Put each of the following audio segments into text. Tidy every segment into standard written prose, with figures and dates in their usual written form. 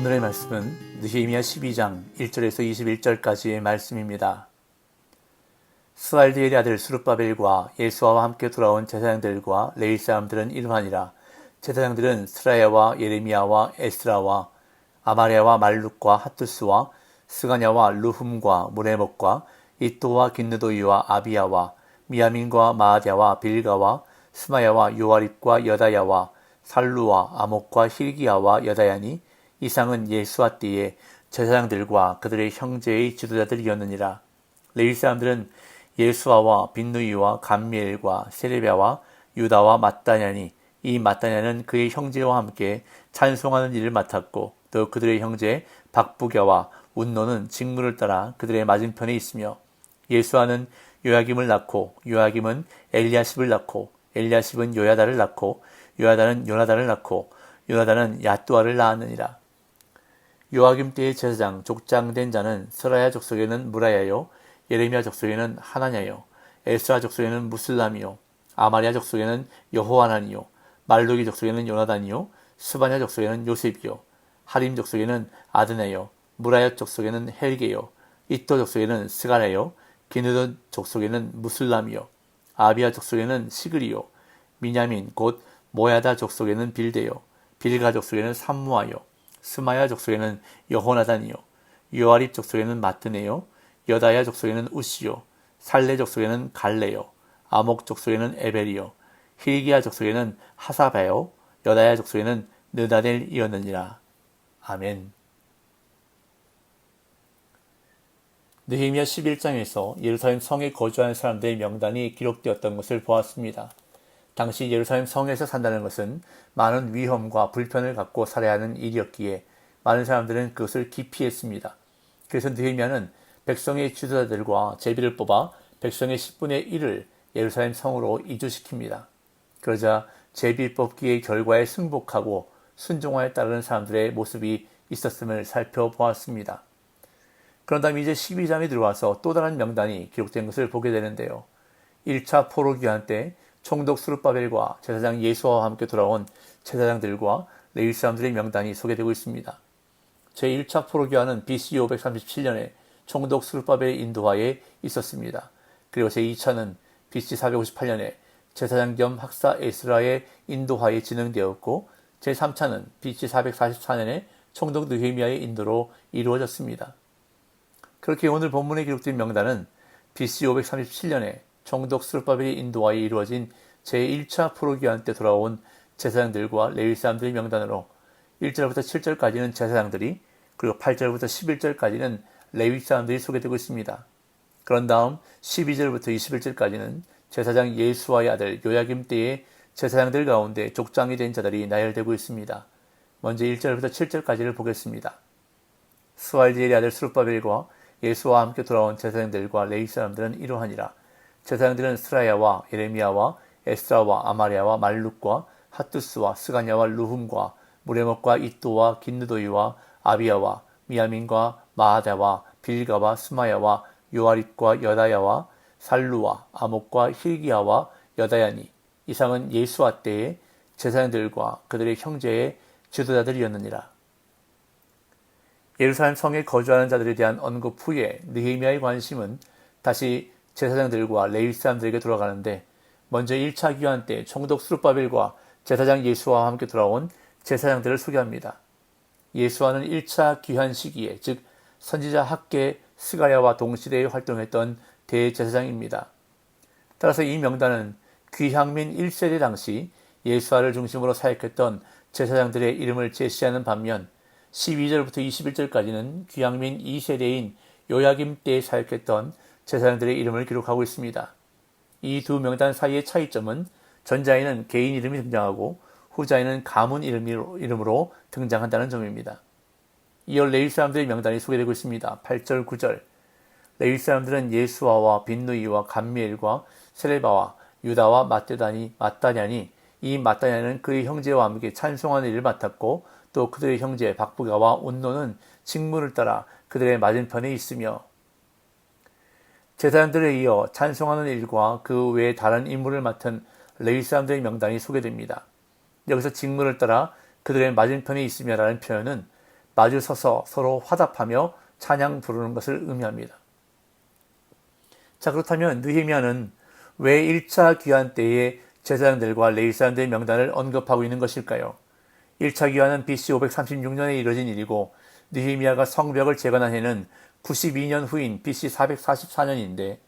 오늘의 말씀은 느헤미야 12장 1절에서 21절까지의 말씀입니다. 스알디엘의 아들 스룹바벨과 예수아와 함께 돌아온 제사장들과 레위 사람들은 이러하니라. 제사장들은 스라야와 예레미야와 에스라와 아마랴와 말룩과 핫두스와 스가냐와 루흠과 무레목과 이또와 긴느도이와 아비야와 미야민과 마아랴와 빌가와 스마야와 요아립과 여다야와 살루와 아목과 힐기야와 여다야니 이상은 예수아 때에 제사장들과 그들의 형제의 지도자들이었느니라. 레위 사람들은 예수아와 빈누이와 감미엘과 세레비야와 유다와 mat다냐니 이 mat다냐는 그의 형제와 함께 찬송하는 일을 맡았고 또 그들의 형제 박부갸와 운노는 직무를 따라 그들의 맞은편에 있으며 예수아는 요야김을 낳고 요야김은 엘리야십을 낳고 엘리야십은 요야다를 낳고 요야다는 요나단을 낳고 요나단은 야뚜아를 낳았느니라. 요아김 때의 제사장 족장된 자는 스라야 족속에는 무라야요 예레미야 족속에는 하나냐요 에스라 족속에는 무슬람이요 아마랴 족속에는 여호하나니요 말루기 족속에는 요나단이요 스바냐 족속에는 요셉이요 하림 족속에는 아드네요 무라야 족속에는 헬게요 이또 족속에는 스가랴요 기느도 족속에는 무슬람이요 아비야 족속에는 시그리요 미냐민 곧 모야다 족속에는 빌데요 빌가 족속에는 삼무아요 스마야 족속에는 여호나단이요 요아립 족속에는 마뜨네요 여다야 족속에는 우시요 살레 족속에는 갈레요 아목 족속에는 에벨이요 힐기야 족속에는 하사바요 여다야 족속에는 느다넬이었느니라. 아멘. 느헤미야 11장에서 예루살렘 성에 거주하는 사람들의 명단이 기록되었던 것을 보았습니다. 당시 예루살렘 성에서 산다는 것은 많은 위험과 불편을 갖고 살아야 하는 일이었기에 많은 사람들은 그것을 기피했습니다. 그래서 느헤미야는 백성의 지도자들과 제비를 뽑아 백성의 10분의 1을 예루살렘 성으로 이주시킵니다. 그러자 제비 뽑기의 결과에 승복하고 순종하에 따르는 사람들의 모습이 있었음을 살펴보았습니다. 그런 다음 이제 12장에 들어와서 또 다른 명단이 기록된 것을 보게 되는데요. 1차 포로귀환 때 총독 스룹바벨과 제사장 예수아와 함께 돌아온 제사장들과 레위 사람들의 명단이 소개되고 있습니다. 제1차 포로귀환은 BC 537년에 총독 스룹바벨의 인도하에 있었습니다. 그리고 제2차는 BC 458년에 제사장 겸 학사 에스라의 인도하에 진행되었고 제3차는 BC 444년에 총독 느헤미야의 인도로 이루어졌습니다. 그렇게 오늘 본문에 기록된 명단은 BC 537년에 총독 스룹바벨의 인도하에 이루어진 제1차 포로귀환 때 돌아온 제사장들과 레위 사람들의 명단으로 1절부터 7절까지는 제사장들이 그리고 8절부터 11절까지는 레위 사람들이 소개되고 있습니다. 그런 다음 12절부터 21절까지는 제사장 예수아의 아들 요야김 때의 제사장들 가운데 족장이 된 자들이 나열되고 있습니다. 먼저 1절부터 7절까지를 보겠습니다. 스알디엘의 아들 스룹바벨과 예수와 함께 돌아온 제사장들과 레위 사람들은 이러하니라. 제사장들은 스라야와 예레미야와 에스라와 아마랴와 말룩과 핫두스와 스가냐와 루흠과 무레목과 이또와 긴느도이와 아비야와 미야민과 마아다와 빌가와 스마야와 요아립과 여다야와 살루와 아목과 힐기야와 여다야니 이상은 예수아 때의 제사장들과 그들의 형제의 지도자들이었느니라. 예루살렘 성에 거주하는 자들에 대한 언급 후에 느헤미야의 관심은 다시 제사장들과 레위 사람들에게 돌아가는데 먼저 1차 귀환 때 총독 스룹바벨과 제사장 예수아와 함께 돌아온 제사장들을 소개합니다. 예수아는 1차 귀환 시기에 즉 선지자 학계 스가랴와 동시대에 활동했던 대제사장입니다. 따라서 이 명단은 귀향민 1세대 당시 예수아를 중심으로 사역했던 제사장들의 이름을 제시하는 반면 12절부터 21절까지는 귀향민 2세대인 요야김 때에 사역했던 제사장들의 이름을 기록하고 있습니다. 이 두 명단 사이의 차이점은 전자에는 개인 이름이 등장하고 후자에는 가문 이름으로 등장한다는 점입니다. 이어 레위 사람들의 명단이 소개되고 있습니다. 8절, 9절. 레위 사람들은 예수아와 빈누이와 감미엘과 세레바와 유다와 mat다냐니 이 mat다냐는 그의 형제와 함께 찬송하는 일을 맡았고 또 그들의 형제 박부가와 운노는 직무를 따라 그들의 맞은편에 있으며 제사장들에 이어 찬송하는 일과 그 외에 다른 임무를 맡은 레위 사람들의 명단이 소개됩니다. 여기서 직무를 따라 그들의 맞은편에 있으며라는 표현은 마주 서서 서로 화답하며 찬양 부르는 것을 의미합니다. 자, 그렇다면 느헤미야는 왜 1차 귀환 때에 제사장들과 레위 사람들의 명단을 언급하고 있는 것일까요? 1차 귀환은 BC 536년에 이뤄진 일이고 느헤미야가 성벽을 재건한 해는 92년 후인 BC 444년인데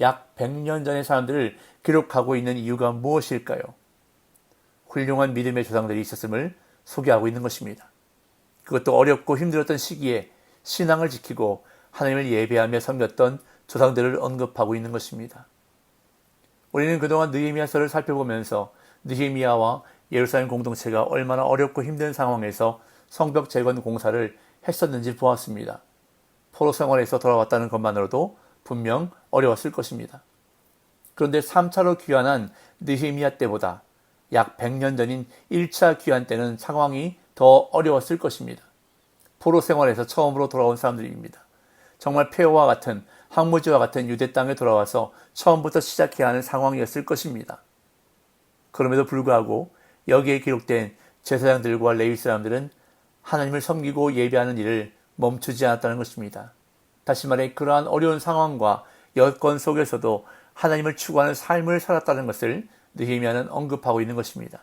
약 100년 전의 사람들을 기록하고 있는 이유가 무엇일까요? 훌륭한 믿음의 조상들이 있었음을 소개하고 있는 것입니다. 그것도 어렵고 힘들었던 시기에 신앙을 지키고 하나님을 예배하며 섬겼던 조상들을 언급하고 있는 것입니다. 우리는 그동안 느헤미야서를 살펴보면서 느헤미야와 예루살렘 공동체가 얼마나 어렵고 힘든 상황에서 성벽 재건 공사를 했었는지 보았습니다. 포로 생활에서 돌아왔다는 것만으로도 분명 어려웠을 것입니다. 그런데 3차로 귀환한 느헤미야 때보다 약 100년 전인 1차 귀환 때는 상황이 더 어려웠을 것입니다. 포로 생활에서 처음으로 돌아온 사람들입니다. 정말 폐허와 같은 황무지와 같은 유대 땅에 돌아와서 처음부터 시작해야 하는 상황이었을 것입니다. 그럼에도 불구하고 여기에 기록된 제사장들과 레위 사람들은 하나님을 섬기고 예배하는 일을 멈추지 않았다는 것입니다. 다시 말해 그러한 어려운 상황과 여건 속에서도 하나님을 추구하는 삶을 살았다는 것을 느헤미야는 언급하고 있는 것입니다.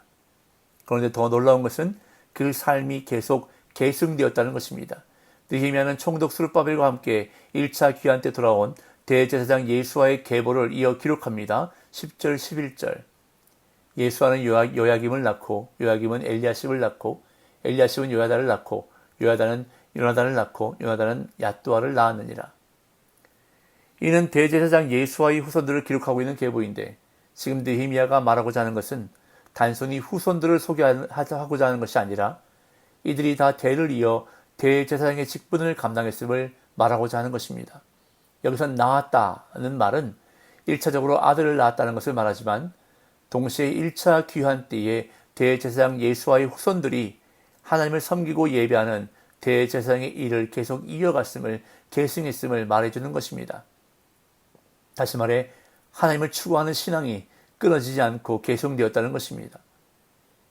그런데 더 놀라운 것은 그 삶이 계속 계승되었다는 것입니다. 느헤미야는 총독 스룹바벨과 함께 1차 귀환 때 돌아온 대제사장 예수아의 계보를 이어 기록합니다. 10절 11절. 예수아는 요야김을 낳고 요야김은 엘리야십을 낳고 엘리야십은 요야다를 낳고 요야다는 요나단을 낳고 요나단은 얏두아를 낳았느니라. 이는 대제사장 예수아의 후손들을 기록하고 있는 계보인데 지금 느헤미야가 말하고자 하는 것은 단순히 후손들을 소개하고자 하는 것이 아니라 이들이 다 대를 이어 대제사장의 직분을 감당했음을 말하고자 하는 것입니다. 여기서 낳았다는 말은 1차적으로 아들을 낳았다는 것을 말하지만 동시에 1차 귀환 때에 대제사장 예수아의 후손들이 하나님을 섬기고 예배하는 대제사장의 일을 계속 이어갔음을 계승했음을 말해주는 것입니다. 다시 말해 하나님을 추구하는 신앙이 끊어지지 않고 계승되었다는 것입니다.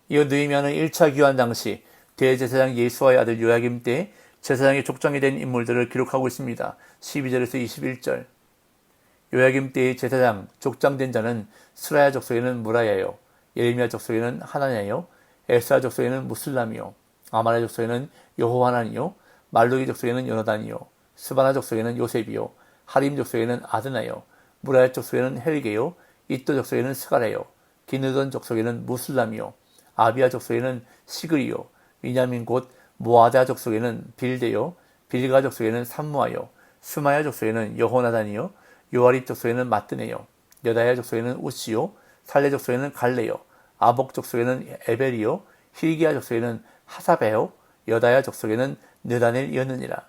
이어 느헤미야는 1차 귀환 당시 대제사장 예수아의 아들 요야김 때 제사장의 족장이 된 인물들을 기록하고 있습니다. 12절에서 21절. 요야김 때의 제사장 족장된 자는 스라야 족속에는 무라야요, 예레미야 족속에는 하나냐요, 에스라 족속에는 무슬람이요, 아마랴 족속에는 여호하나니요, 말루기 족속에는 요나단이요, 스바나 족속에는 요셉이요, 하림 족속에는 아드나요, 무라야 족속에는 헬게요, 이또 족속에는 스가랴요, 기느돈 족속에는 무슬람이요, 아비야 족속에는 시그리요, 미냐민 곧 모아다 족속에는 빌데요, 빌가 족속에는 삼무아요, 스마야 족속에는 여호나단이요, 요아립 족속에는 마뜨네요, 여다야 족속에는 우시요, 살레 족속에는 갈레요, 아복 족속에는 에벨이요, 힐기야 족속에는 하사베요, 여다야 족속에는 느다넬이었느니라.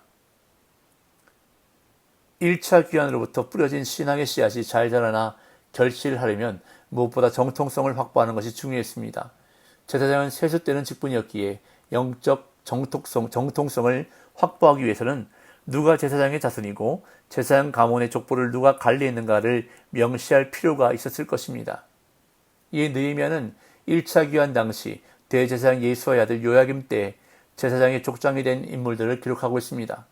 1차 귀환으로부터 뿌려진 신앙의 씨앗이 잘 자라나 결실하려면 무엇보다 정통성을 확보하는 것이 중요했습니다. 제사장은 세습되는 직분이었기에 영적 정통성을 확보하기 위해서는 누가 제사장의 자손이고 제사장 가문의 족보를 누가 관리했는가를 명시할 필요가 있었을 것입니다. 이에 느헤미야는 1차 귀환 당시 대제사장 예수아의 아들 요야김 때 제사장의 족장이 된 인물들을 기록하고 있습니다.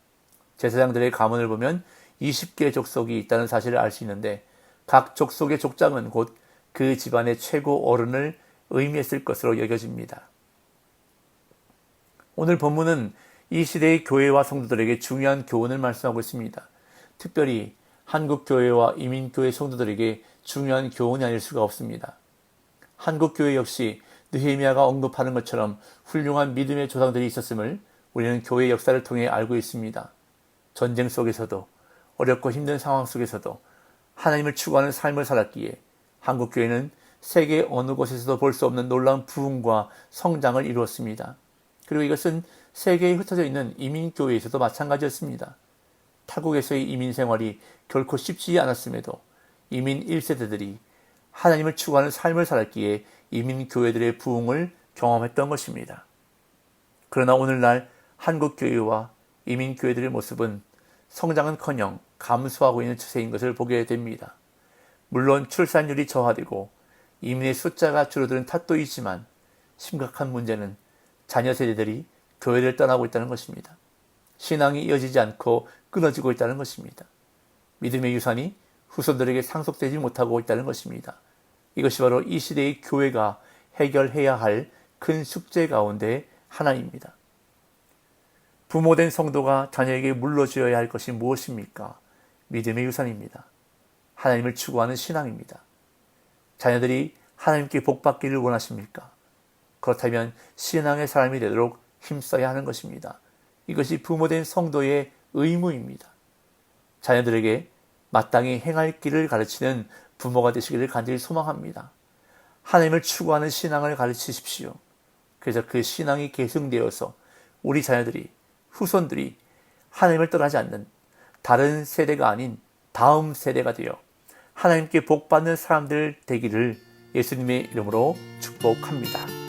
제사장들의 가문을 보면 20개의 족속이 있다는 사실을 알 수 있는데 각 족속의 족장은 곧 그 집안의 최고 어른을 의미했을 것으로 여겨집니다. 오늘 본문은 이 시대의 교회와 성도들에게 중요한 교훈을 말씀하고 있습니다. 특별히 한국 교회와 이민교회 성도들에게 중요한 교훈이 아닐 수가 없습니다. 한국 교회 역시 느헤미야가 언급하는 것처럼 훌륭한 믿음의 조상들이 있었음을 우리는 교회의 역사를 통해 알고 있습니다. 전쟁 속에서도 어렵고 힘든 상황 속에서도 하나님을 추구하는 삶을 살았기에 한국 교회는 세계 어느 곳에서도 볼 수 없는 놀라운 부흥과 성장을 이루었습니다. 그리고 이것은 세계에 흩어져 있는 이민교회에서도 마찬가지였습니다. 타국에서의 이민 생활이 결코 쉽지 않았음에도 이민 1세대들이 하나님을 추구하는 삶을 살았기에 이민교회들의 부흥을 경험했던 것입니다. 그러나 오늘날 한국교회와 이민교회들의 모습은 성장은커녕 감소하고 있는 추세인 것을 보게 됩니다. 물론 출산율이 저하되고 이민의 숫자가 줄어드는 탓도 있지만 심각한 문제는 자녀 세대들이 교회를 떠나고 있다는 것입니다. 신앙이 이어지지 않고 끊어지고 있다는 것입니다. 믿음의 유산이 후손들에게 상속되지 못하고 있다는 것입니다. 이것이 바로 이 시대의 교회가 해결해야 할 큰 숙제 가운데 하나입니다. 부모된 성도가 자녀에게 물려주어야 할 것이 무엇입니까? 믿음의 유산입니다. 하나님을 추구하는 신앙입니다. 자녀들이 하나님께 복받기를 원하십니까? 그렇다면 신앙의 사람이 되도록 힘써야 하는 것입니다. 이것이 부모된 성도의 의무입니다. 자녀들에게 마땅히 행할 길을 가르치는 부모가 되시기를 간절히 소망합니다. 하나님을 추구하는 신앙을 가르치십시오. 그래서 그 신앙이 계승되어서 우리 자녀들이, 후손들이 하나님을 떠나지 않는 다른 세대가 아닌 다음 세대가 되어 하나님께 복받는 사람들 되기를 예수님의 이름으로 축복합니다.